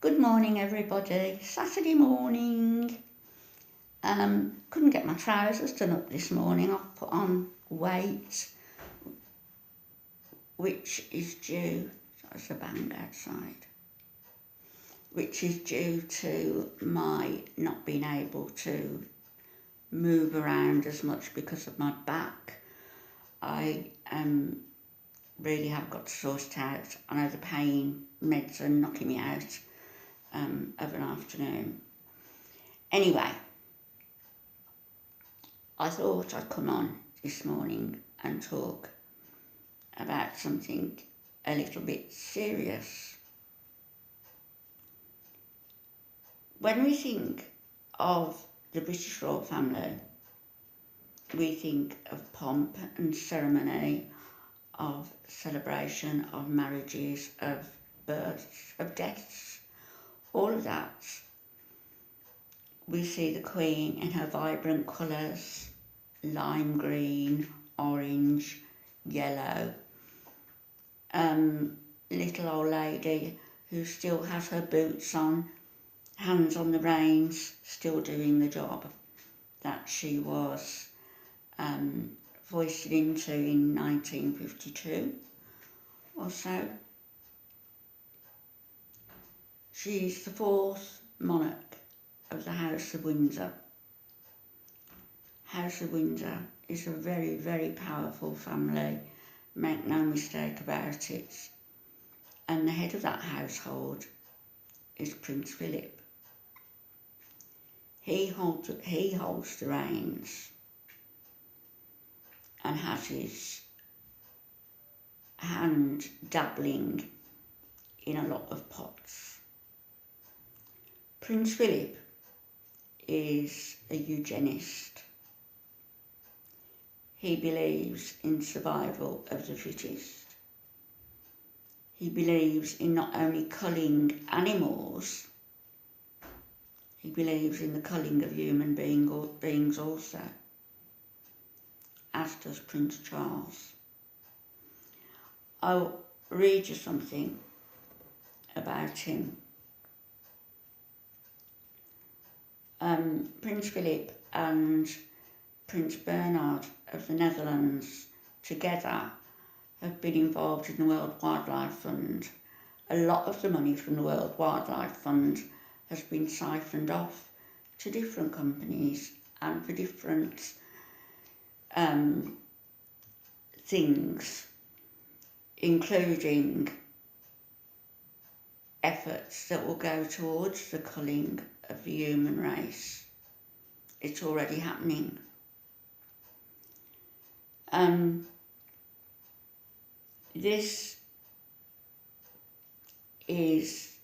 Good morning, everybody. Saturday morning. Couldn't get my trousers done up this morning. I've put on weight, which is due. That's a bang outside. Which is due to my not being able to move around as much because of my back. I really have got to sort it out. I know the pain meds are knocking me out of an afternoon. Anyway, I thought I'd come on this morning and talk about something a little bit serious. When we think of the British royal family, we think of pomp and ceremony, of celebration, of marriages, of births, of deaths, all of that. We see the Queen in her vibrant colours, lime green, orange, yellow. Little old lady who still has her boots on, hands on the reins, still doing the job that she was foisted into in 1952 or so. She's the fourth monarch of the House of Windsor. House of Windsor is a very, very powerful family, make no mistake about it. And the head of that household is Prince Philip. He holds the reins and has his hand dabbling in a lot of pots. Prince Philip is a eugenist. He believes in survival of the fittest. He believes in not only culling animals, he believes in the culling of human beings also, as does Prince Charles. I'll read you something about him. Prince Philip and Prince Bernhard of the Netherlands together have been involved in the World Wildlife Fund. A lot of the money from the World Wildlife Fund has been siphoned off to different companies and for different things, including efforts that will go towards the culling of the human race. It's already happening. This is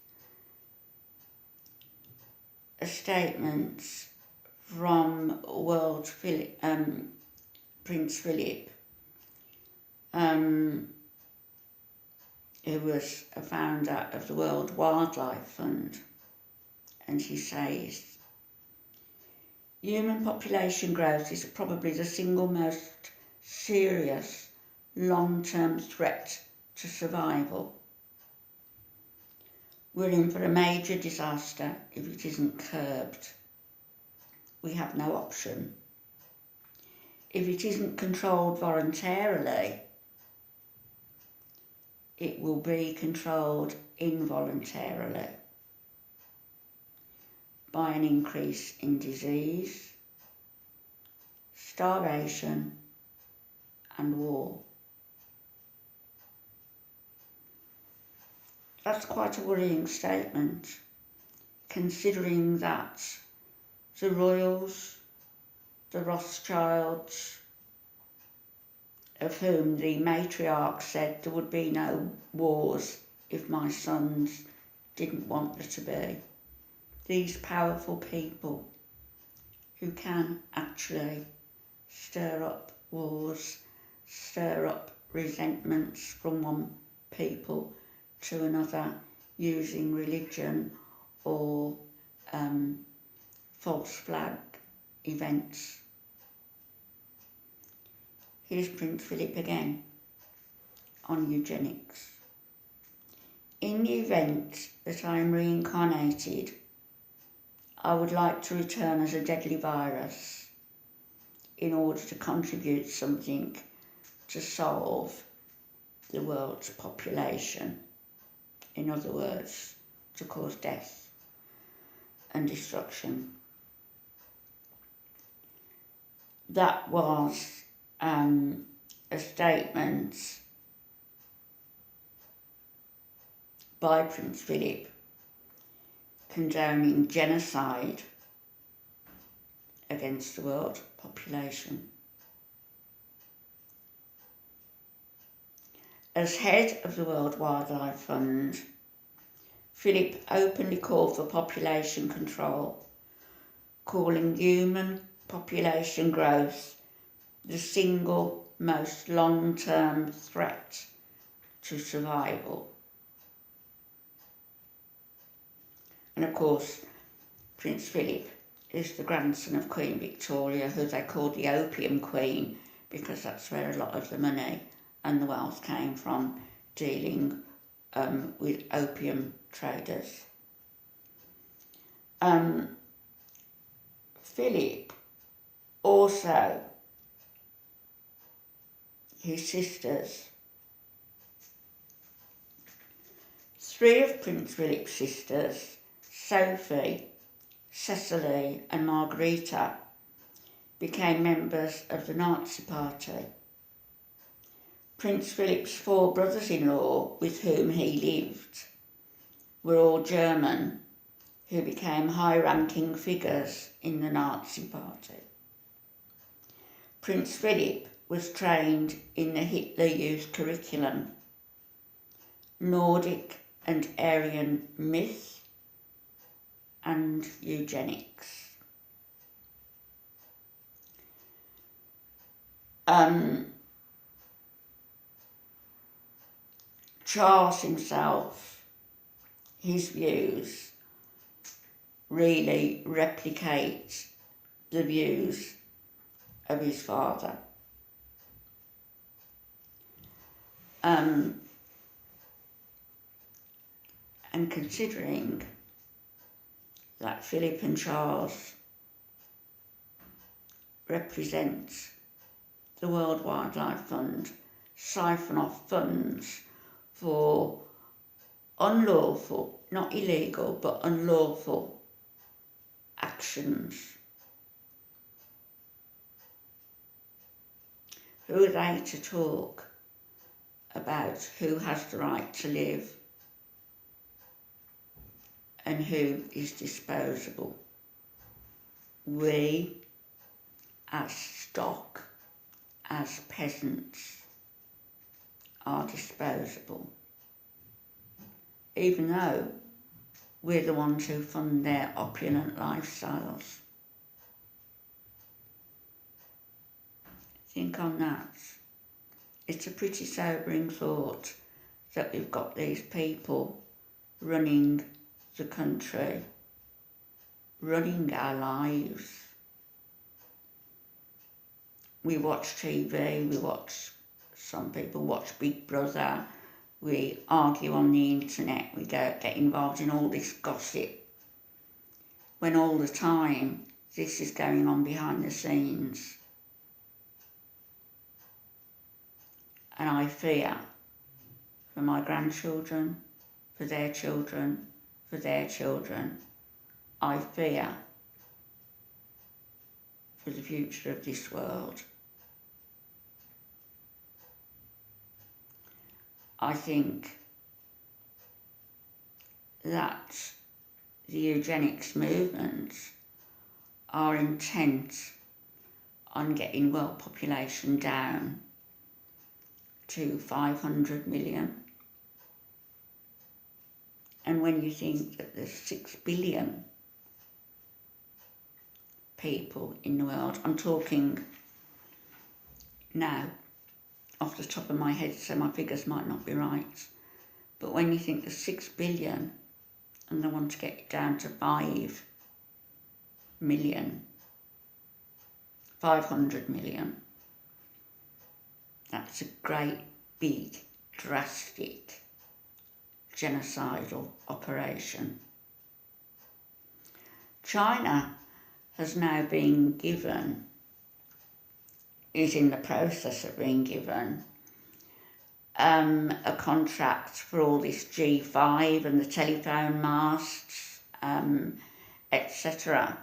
a statement from Prince Philip, who was a founder of the World Wildlife Fund, and she says, human population growth is probably the single most serious long-term threat to survival. We're in for a major disaster if it isn't curbed. We have no option. If it isn't controlled voluntarily, it will be controlled involuntarily by an increase in disease, starvation, and war. That's quite a worrying statement, considering that the royals, the Rothschilds, of whom the matriarch said there would be no wars if my sons didn't want there to be. These powerful people who can actually stir up wars, stir up resentments from one people to another using religion or false flag events. Here's Prince Philip again on eugenics. In the event that I am reincarnated, I would like to return as a deadly virus in order to contribute something to solve the world's population. In other words, to cause death and destruction. That was a statement by Prince Philip condoning genocide against the world population. As head of the World Wildlife Fund, Philip openly called for population control, calling human population growth the single most long-term threat to survival. And of course, Prince Philip is the grandson of Queen Victoria, who they called the Opium Queen, because that's where a lot of the money and the wealth came from, dealing with opium traders. Philip also, his sisters, 3 of Prince Philip's sisters, Sophie, Cecily and Margarita, became members of the Nazi Party. Prince Philip's 4 brothers-in-law with whom he lived were all German, who became high-ranking figures in the Nazi Party. Prince Philip was trained in the Hitler Youth curriculum, Nordic and Aryan myth and eugenics. Charles himself, his views really replicate the views of his father. And considering that Philip and Charles represent the World Wildlife Fund, siphon off funds for unlawful, not illegal, but unlawful actions. Who are they to talk about who has the right to live and who is disposable? We, as stock, as peasants, are disposable, even though we're the ones who fund their opulent lifestyles. Think on that. It's a pretty sobering thought that we've got these people running the country, running our lives. We watch TV, some people watch Big Brother, we argue on the internet, we get involved in all this gossip, when all the time this is going on behind the scenes. And I fear for my grandchildren, for their children, for their children. I fear for the future of this world. I think that the eugenics movements are intent on getting world population down to 500 million. And when you think that there's 6 billion people in the world, I'm talking now off the top of my head, so my figures might not be right, but when you think there's 6 billion and they want to get it down to 5 million, 500 million, that's a great big drastic genocidal operation. China has now been given, is in the process of being given, a contract for all this G5 and the telephone masts, etc.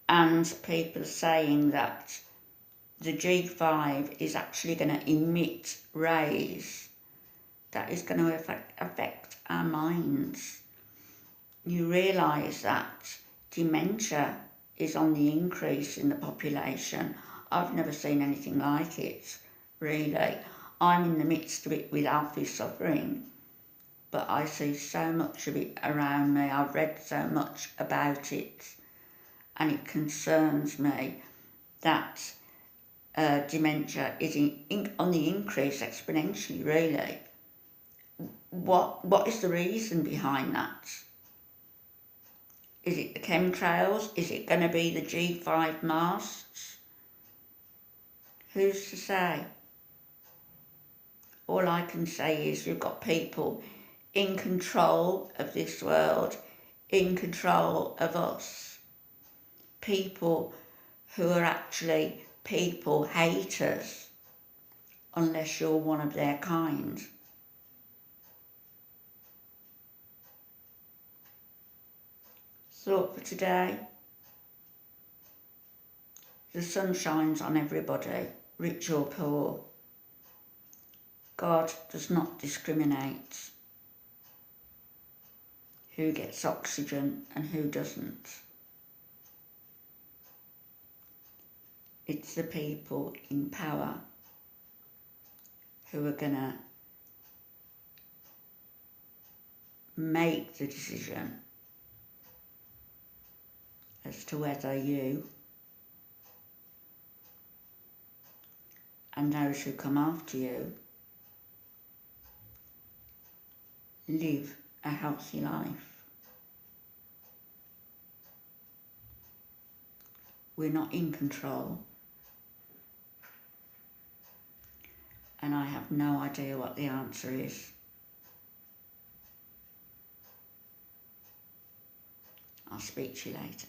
And people are saying that the G5 is actually going to emit rays that is going to affect our minds. You realise that dementia is on the increase in the population. I've never seen anything like it, really. I'm in the midst of it with Alfie suffering, but I see so much of it around me. I've read so much about it, and it concerns me that dementia is on the increase exponentially, really. What is the reason behind that? Is it the chemtrails? Is it going to be the G5 masts? Who's to say? All I can say is we've got people in control of this world, in control of us. People who are actually people haters, unless you're one of their kind. Thought for today: the sun shines on everybody, rich or poor. God does not discriminate who gets oxygen and who doesn't. It's the people in power who are going to make the decision as to whether you and those who come after you live a healthy life. We're not in control, and I have no idea what the answer is. I'll speak to you later.